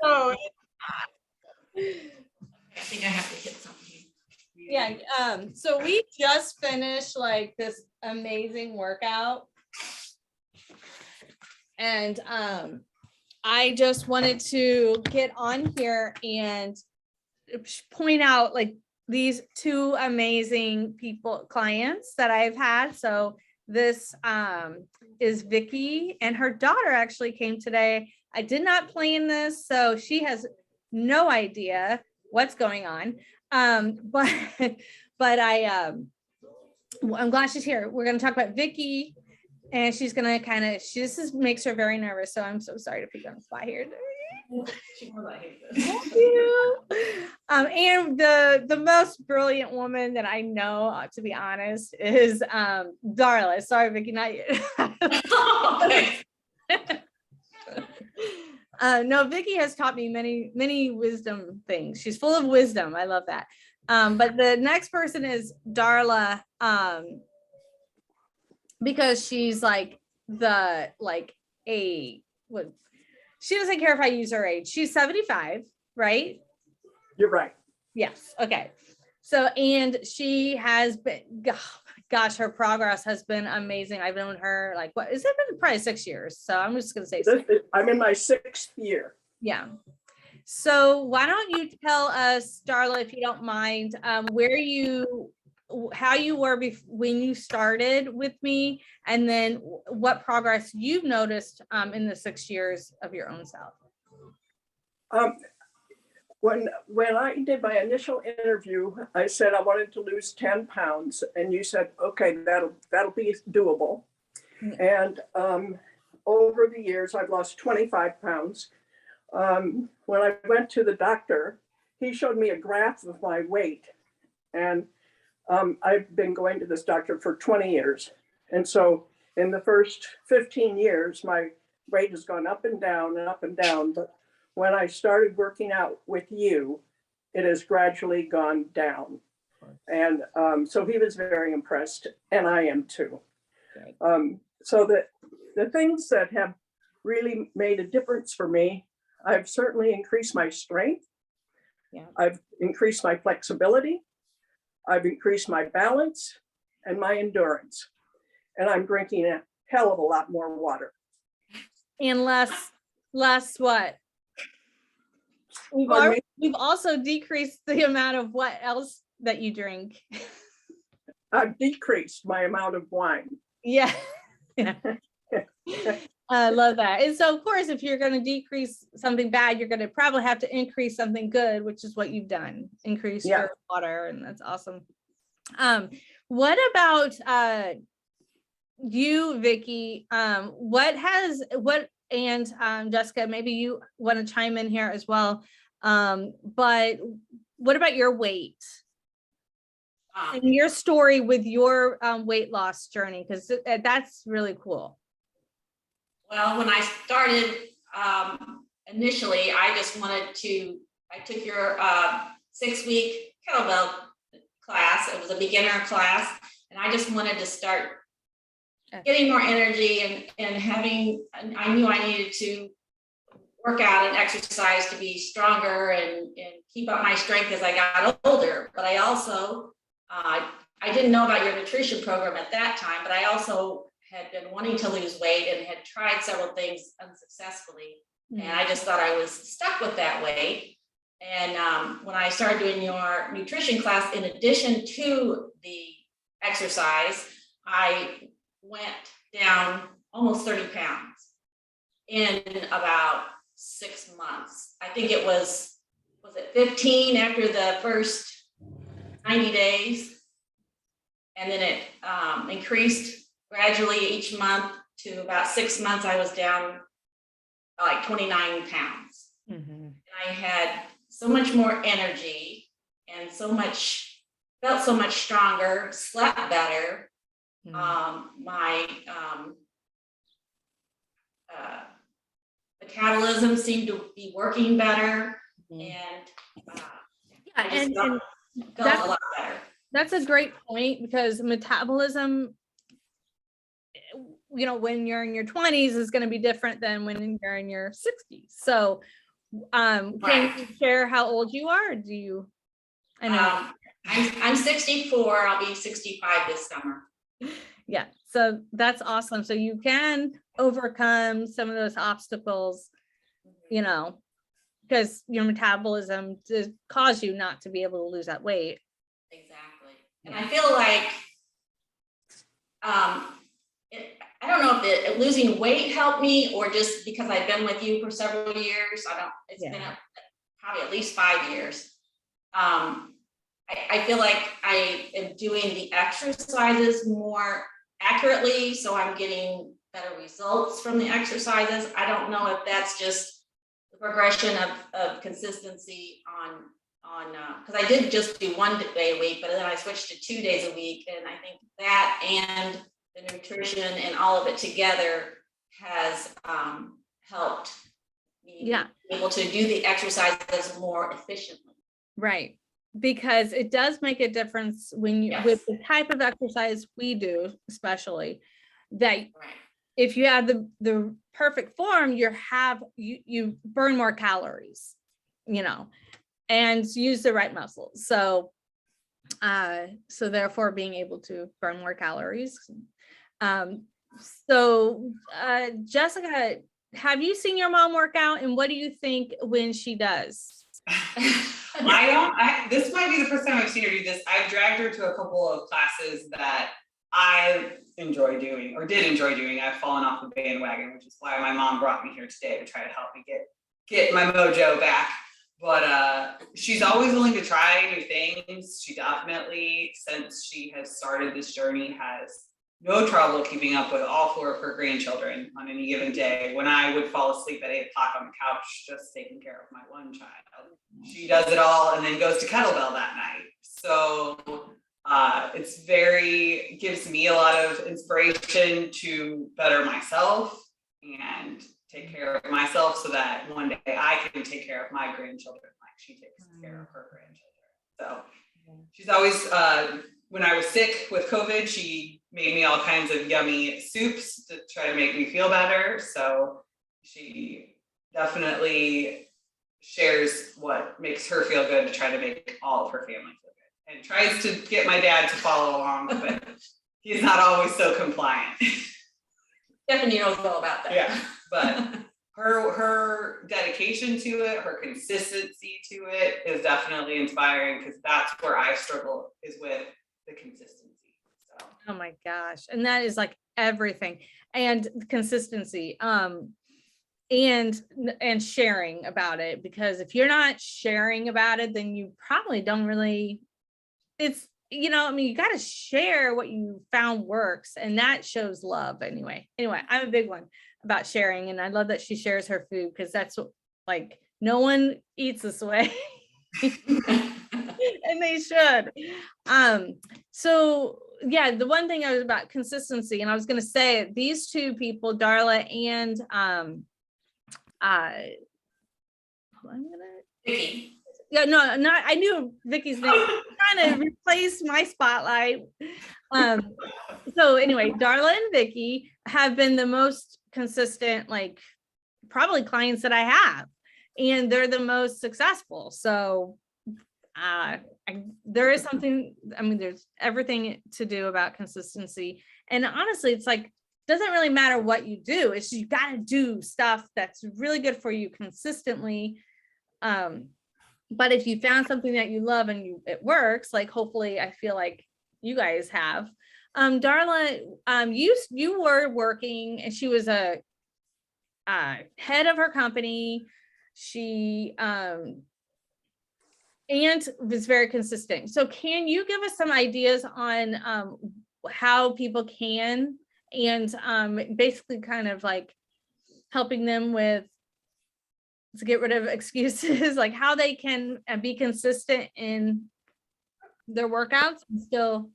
So I think I have to hit something. yeah, so we just finished like this amazing workout. And I just wanted to get on here and point out like these two amazing clients that I've had. So this is Vicki, and her daughter actually came today. I did not plan this, so she has no idea what's going on. But I'm glad she's here. We're going to talk about Vicki, and she's going to this makes her very nervous. So I'm so sorry to put you on the spot here. Thank you. And the most brilliant woman that I know, to be honest, is Darla. Sorry, Vicki, not you. No, Vicki has taught me many wisdom things. She's full of wisdom. I love that. But the next person is Darla, because she's she doesn't care if I use her age. She's 75, right? You're right. Yes. Okay. So, and she has been, gosh, her progress has been amazing. I've known her what is it been probably 6 years. So I'm just going to say I'm in my 6th year. Yeah. So why don't you tell us, Darla, if you don't mind, how you were when you started with me, and then what progress you've noticed in the 6 years of your own self. When I did my initial interview, I said I wanted to lose 10 pounds, and you said, okay, that'll be doable. And over the years, I've lost 25 pounds. When I went to the doctor, he showed me a graph of my weight, and I've been going to this doctor for 20 years. And so in the first 15 years, my weight has gone up and down and up and down. But when I started working out with you, it has gradually gone down. And so he was very impressed, and I am too. So the things that have really made a difference for me, I've certainly increased my strength. Yeah. I've increased my flexibility. I've increased my balance and my endurance. And I'm drinking a hell of a lot more water. And less what? We've also decreased the amount of what else that you drink. I've decreased my amount of wine. Yeah. I love that. And so, of course, if you're going to decrease something bad, you're going to probably have to increase something good, which is what you've done. Increase your water, and that's awesome. What about you, Vicki? And Jessica, maybe you want to chime in here as well. But what about your weight and your story with your weight loss journey? Because that's really cool. Well, when I started initially, I took your 6-week kettlebell class. It was a beginner class, and I just wanted to start getting more energy and I knew I needed to work out and exercise to be stronger and keep up my strength as I got older. But I also, I didn't know about your nutrition program at that time, but I also had been wanting to lose weight and had tried several things unsuccessfully. Mm-hmm. And I just thought I was stuck with that weight. And when I started doing your nutrition class, in addition to the exercise, I went down almost 30 pounds in about 6 months. I think it was it 15 after the first 90 days? And then it increased gradually each month to about 6 months. I was down like 29 pounds. Mm-hmm. And I had so much more energy and felt so much stronger, slept better. Mm-hmm. My metabolism seemed to be working better. Mm-hmm. And felt a lot better. That's a great point, because metabolism, when you're in your 20s is going to be different than when you're in your 60s. So Can Right. you share how old you are? Or do you? I know. I'm 64. I'll be 65 this summer. Yeah, so that's awesome. So you can overcome some of those obstacles, you know, because your metabolism does cause you not to be able to lose that weight. Exactly. And I feel like, I don't know if losing weight helped me or just because I've been with you for several years. It's been probably at least 5 years. I feel like I am doing the exercises more accurately, so I'm getting better results from the exercises. I don't know if that's just the progression of consistency because I did just do 1 day a week, but then I switched to 2 days a week, and I think that and the nutrition and all of it together has helped me be able to do the exercises more efficiently. Right. Because it does make a difference when you, with the type of exercise we do, especially, that if you have the perfect form, you burn more calories, you know, and use the right muscles. So therefore being able to burn more calories. Jessica, have you seen your mom work out, and what do you think when she does? This might be the first time I've seen her do this. I've dragged her to a couple of classes that I enjoy doing or did enjoy doing. I've fallen off the bandwagon, which is why my mom brought me here today to try to help me get my mojo back. But she's always willing to try new things. She definitely, since she has started this journey, has no trouble keeping up with all 4 of her grandchildren on any given day. When I would fall asleep at 8 o'clock on the couch, just taking care of my one child, she does it all and then goes to kettlebell that night. So gives me a lot of inspiration to better myself and take care of myself so that one day I can take care of my grandchildren like she takes care of her grandchildren. So she's always, when I was sick with COVID, she made me all kinds of yummy soups to try to make me feel better. So she definitely shares what makes her feel good to try to make all of her family feel good, and tries to get my dad to follow along, but he's not always so compliant. Stephanie knows all about that. Yeah, but her dedication to it, her consistency to it is definitely inspiring, because that's where I struggle, is with the consistency. So. Oh my gosh. And that is like everything. And consistency. And sharing about it, because if you're not sharing about it, then you probably don't really, it's, you know, I mean, you got to share what you found works, and that shows love anyway. I'm a big one about sharing, and I love that she shares her food, because that's what, like, no one eats this way. And they should. So yeah, the one thing I was about consistency, and I was going to say these 2 people, Darla and Vicki. Yeah, no, not, I knew Vicki's name. Trying to replace my spotlight. So anyway, Darla and Vicki have been the most consistent, like, probably clients that I have, and they're the most successful. So there is something, I mean, there's everything to do about consistency. And honestly, it's like, doesn't really matter what you do. It's you got to do stuff that's really good for you consistently. But if you found something that you love and it works, like, hopefully I feel like you guys have. Darla, you were working, and she was a head of her company. She and was very consistent. So can you give us some ideas on how people can, and basically kind of like helping them with, to get rid of excuses, like how they can be consistent in their workouts and still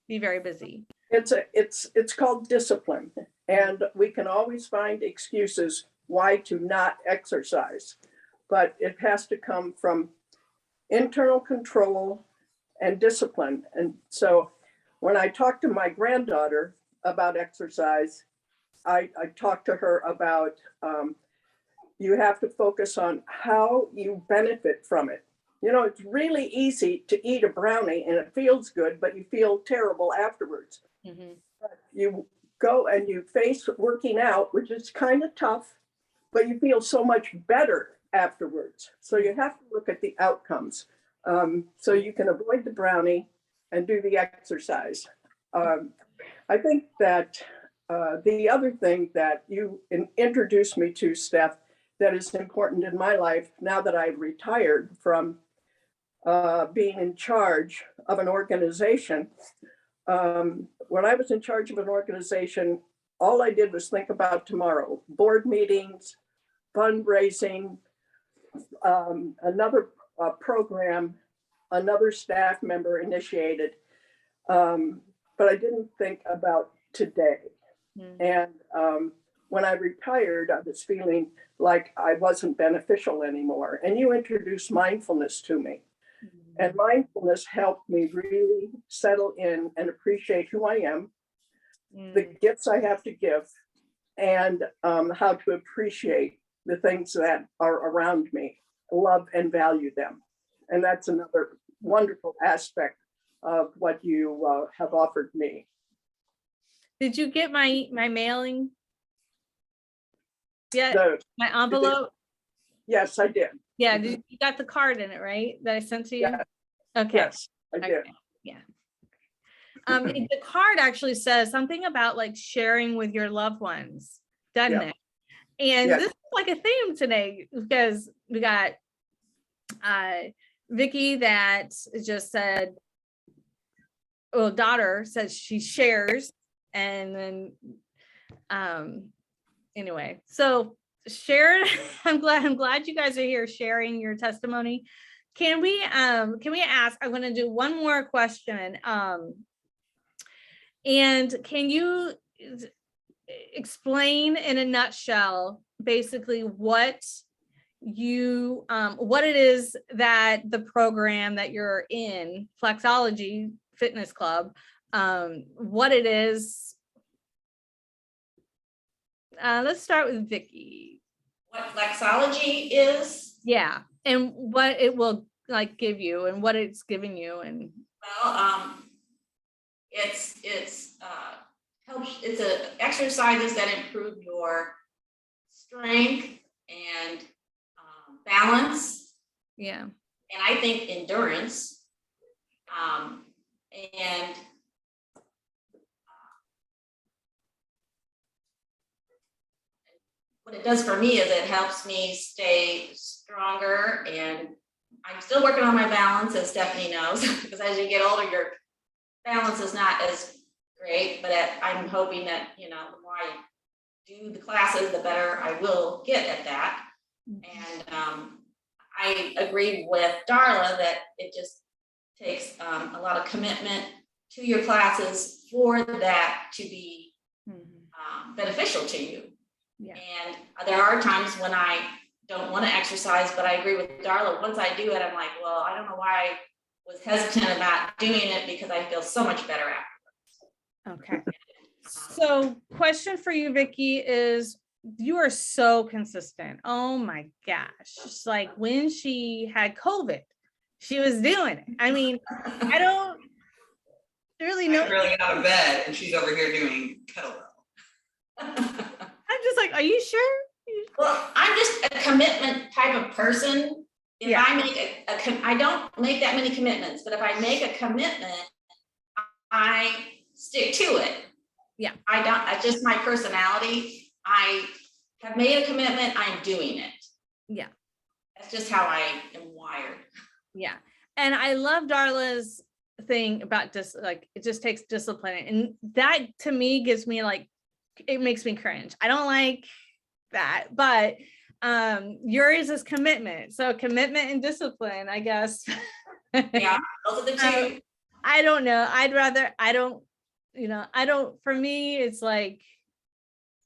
be very busy? It's called discipline, and we can always find excuses why to not exercise, but it has to come from internal control and discipline. And so when I talk to my granddaughter about exercise, I talk to her about you have to focus on how you benefit from it. You know, it's really easy to eat a brownie and it feels good, but you feel terrible afterwards. Mhm. You go and you face working out, which is kind of tough, but you feel so much better afterwards. So you have to look at the outcomes. So you can avoid the brownie and do the exercise. I think that the other thing that you introduced me to, Steph, that is important in my life now that I've retired from being in charge of an organization. When I was in charge of an organization, all I did was think about tomorrow, board meetings, fundraising, another program, another staff member initiated. But I didn't think about today. And when I retired, I was feeling like I wasn't beneficial anymore. And you introduced mindfulness to me. And mindfulness helped me really settle in and appreciate who I am, the gifts I have to give, and how to appreciate the things that are around me, love and value them. And that's another wonderful aspect of what you have offered me. Did you get my mailing? Yeah, So, my envelope. yes, I did. Yeah, you got the card in it, right? That I sent to you? Yeah. Okay. Yes, I did. Okay. Yeah. The card actually says something about like sharing with your loved ones, doesn't Yeah. it? And Yes. this is like a theme today because we got Vicki that just said, well, daughter says she shares, and then anyway, so Sharon, I'm glad you guys are here sharing your testimony. Can we ask, I'm going to do one more question. And can you explain in a nutshell, basically what it is that the program that you're in, Flexology Fitness Club, what it is? Let's start with Vicki. What flexology is? Yeah, and what it will like give you and what it's giving you. And Well, it's helps. It's exercises that improve your strength and balance, yeah, and I think endurance. And what it does for me is it helps me stay stronger, and I'm still working on my balance, as Stephanie knows, because as you get older, your balance is not as great, but I'm hoping that, the more I do the classes, the better I will get at that. And I agree with Darla that it just takes a lot of commitment to your classes for that to be beneficial to you. Yeah. And there are times when I don't want to exercise, but I agree with Darla. Once I do it, I'm like, well, I don't know why I was hesitant about doing it, because I feel so much better afterwards. okay. So question for you, Vicki, is you are so consistent. Oh my gosh. It's like when she had COVID, she was doing it. I mean, I don't really know. I'm really out of bed and she's over here doing kettlebell. I'm just like, are you sure? Well, I'm just a commitment type of person. If Yeah. I make I don't make that many commitments, but if I make a commitment, I stick to it. Yeah. I don't, it's just my personality. I have made a commitment, I'm doing it. Yeah. That's just how I am wired. Yeah. And I love Darla's thing about just like, it just takes discipline. And that to me gives me like, it makes me cringe. I don't like that, but yours is commitment. So commitment and discipline, I guess. Yeah, those are the two. I don't know. For me, it's like,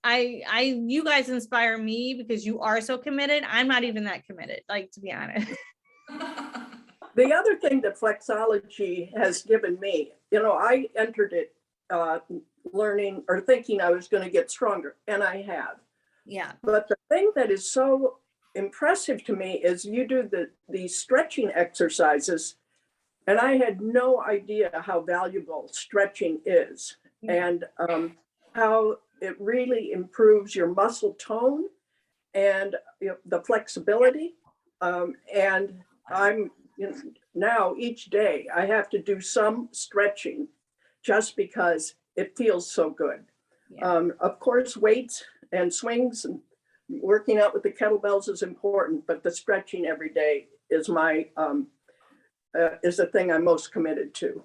you guys inspire me because you are so committed. I'm not even that committed, like, to be honest. The other thing that Flexology has given me, I entered it learning or thinking I was going to get stronger, and I have. Yeah. But the thing that is so impressive to me is you do these stretching exercises, and I had no idea how valuable stretching is, and how it really improves your muscle tone and the flexibility. And I'm now each day I have to do some stretching just because it feels so good. Yeah. Of course, weights and swings and working out with the kettlebells is important, but the stretching every day is my is the thing I'm most committed to.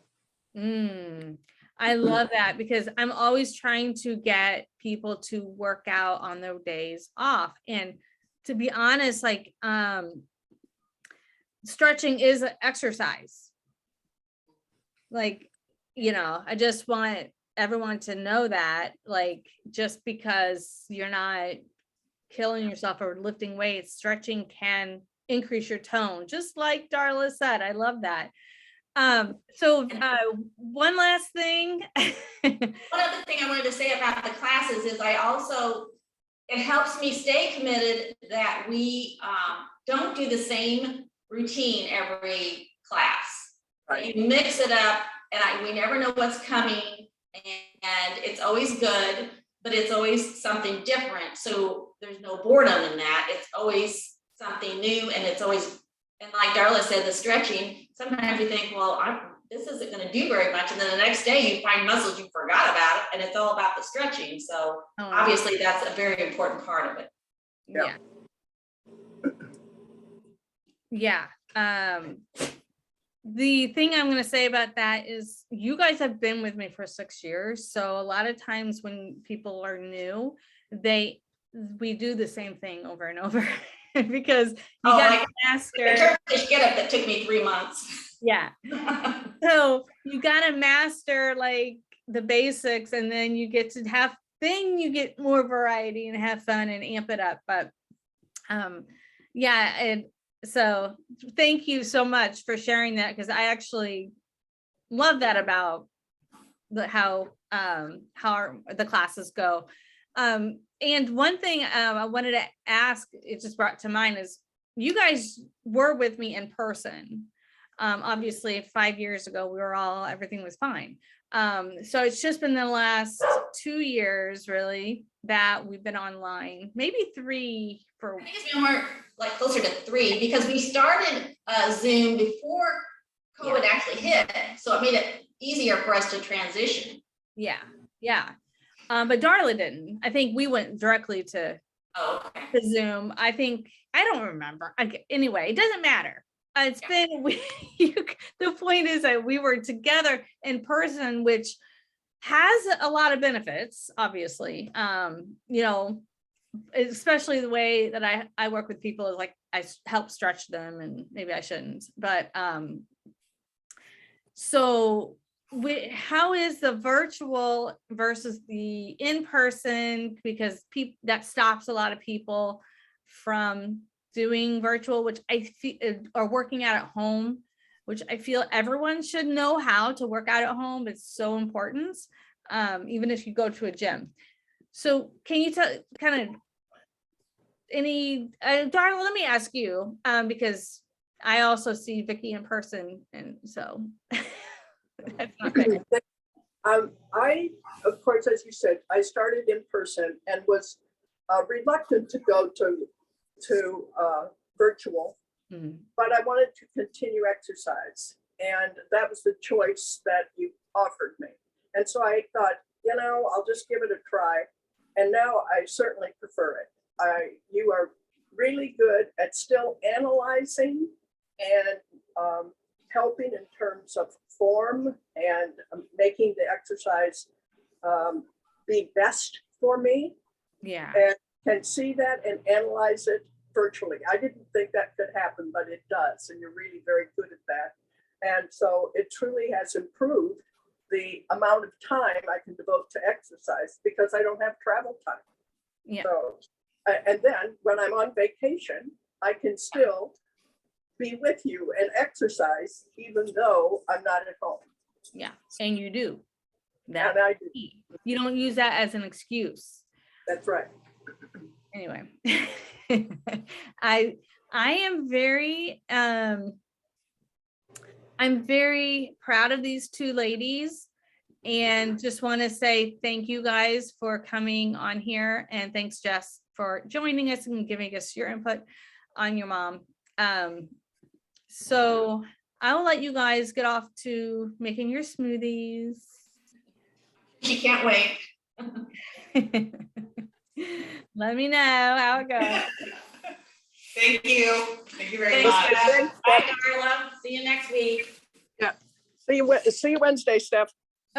I love that because I'm always trying to get people to work out on their days off. And to be honest, like stretching is an exercise. Like, I just want everyone to know that, like, just because you're not killing yourself or lifting weights, stretching can increase your tone, just like Darla said. I love that. So one last thing. One other thing I wanted to say about the classes is it helps me stay committed that we don't do the same routine every class. Right. You mix it up, and we never know what's coming, and it's always good, but it's always something different. So there's no boredom in that. It's always something new, and it's always, and like Darla said, the stretching, sometimes you think, well, this isn't going to do very much. And then the next day you find muscles you forgot about it, and it's all about the stretching. So obviously that's a very important part of it. Yeah. Yeah. The thing I'm going to say about that is you guys have been with me for 6 years. So a lot of times when people are new, we do the same thing over and over because you got to master. The Turkish get up that took me 3 months. Yeah. So you got to master like the basics, and then you get to you get more variety and have fun and amp it up. But yeah. And so thank you so much for sharing that, because I actually love that about how the classes go. And one thing I wanted to ask, it just brought to mind, is you guys were with me in person. Obviously 5 years ago, everything was fine. So it's just been the last 2 years really that we've been online, maybe 3 for. I think it's been more like closer to 3, because we started Zoom before COVID actually hit. So it made it easier for us to transition. Yeah. But Darla didn't. I think we went directly to Zoom. I don't remember. Anyway, it doesn't matter. It's been the point is that we were together in person, which has a lot of benefits, obviously. Especially the way that I work with people is like I help stretch them, and maybe I shouldn't, but so how is the virtual versus the in-person? Because that stops a lot of people from doing virtual, which I feel, or working out at home, which I feel everyone should know how to work out at home. It's so important, even if you go to a gym. So can you tell kind of Darla, let me ask you, because I also see Vicki in person, and so that's not fair. I, of course, as you said, I started in person and was reluctant to go to virtual, but I wanted to continue exercise, and that was the choice that you offered me. And so I thought, I'll just give it a try. And now I certainly prefer it. You are really good at still analyzing and helping in terms of form and making the exercise be best for me. Yeah. And can see that and analyze it virtually. I didn't think that could happen, but it does. And you're really very good at that. And so it truly has improved the amount of time I can devote to exercise, because I don't have travel time. Yeah. So, and then when I'm on vacation, I can still be with you and exercise, even though I'm not at home. Yeah. And you do that. And I do. You don't use that as an excuse. That's right. Anyway, I am very I'm very proud of these two ladies and just want to say thank you guys for coming on here, and thanks Jess for joining us and giving us your input on your mom. So I will let you guys get off to making your smoothies. She can't wait. Let me know how it goes. Thank you. Thank you very Thanks, much. Steph. Bye, Darla. See you next week. See you Wednesday, Steph.